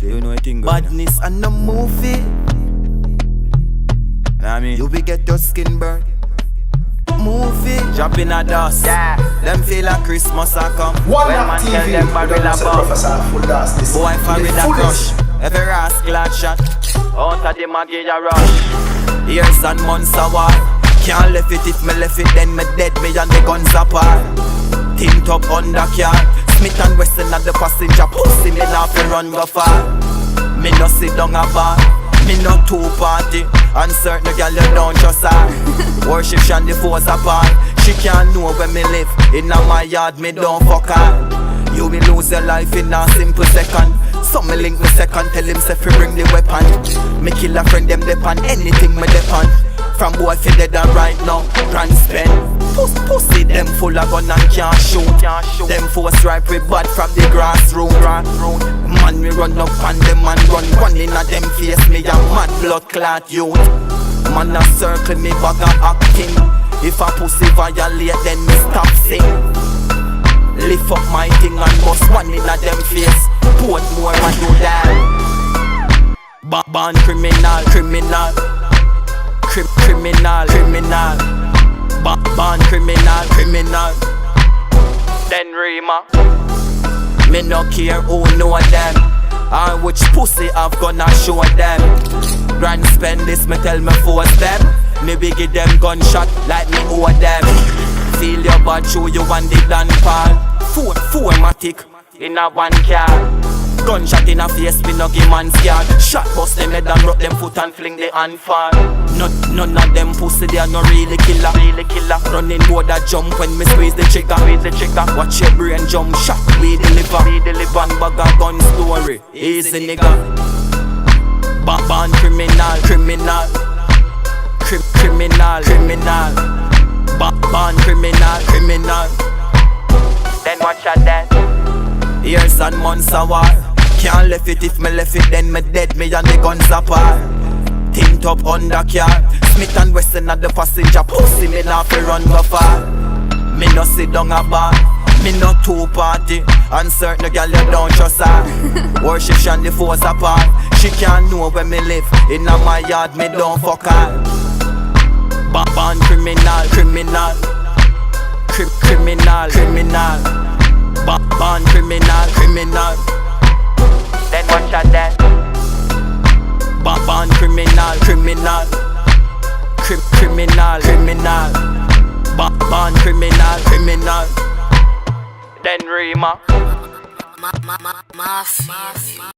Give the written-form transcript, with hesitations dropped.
You know a thing going. Badness and no movie. I mean, You will get your skin burned. Movie. dropping a dust. Yeah. Them feel like Christmas a come. Well, man, tell them barrel about. Boy for with a crush. Every rascal a shot. Out of the Maggie a rush. Years and months a war. Can't left it if me left it, then me dead, me and the guns apart. Tint up on the car. Smith and Wesson at the passenger. Pussy me not fi run go far. Me no sit down a bar. Me no two party. And certain girl you don't trust her. Worship Shandy force apart. She can't know where me live. In my yard me don't fuck her. You will lose your life in a simple second. Some me link me second. Tell him say fi bring the weapon. Me kill a friend them depend. Anything me depend. From boy fi dead and right now, grand spend. Pussy them full of gun and can't shoot. Them force ripe with bad from the grassroots. Man we run up and them and run one in a them face. Me a mad blood clot youth. Man a circle me bag a acting. If a pussy violate then me stop sing. Lift up my thing and bust one in a them face. Put more and do that. Born criminal. Criminal. Born criminal. Then Rima. Me no care who know them or which pussy I've gonna show them. Grand spend this, me tell me force them. Me be give them gunshot like me owe them. Feel your bad show you want the Dan Paul. Four matic In a one car. gunshot in a face, me no give man scared. Shot bust them head and rock them foot and fling the hand fall. None of them pussy, they are no really killer. Running board a jump when me squeeze the trigger. Watch your brain jump, shot we deliver. One bag of gun story, easy nigga. Born criminal. Born criminal. Then watch out that. Years and months a war. Can't left it if me left it, then me dead, me and the guns apart. Tint up on the car. Smith and Wesson at the passenger. Pussy me not fi run go far. Me no sit down a bar. Me no two party. And certain girl you don't trust her. Worship Shandy force apart. She can't know where me live. In my yard me don't fuck her. Born criminal. Born criminal. Then watch out that. Born criminal. Born criminal. Then Rima. Mafia.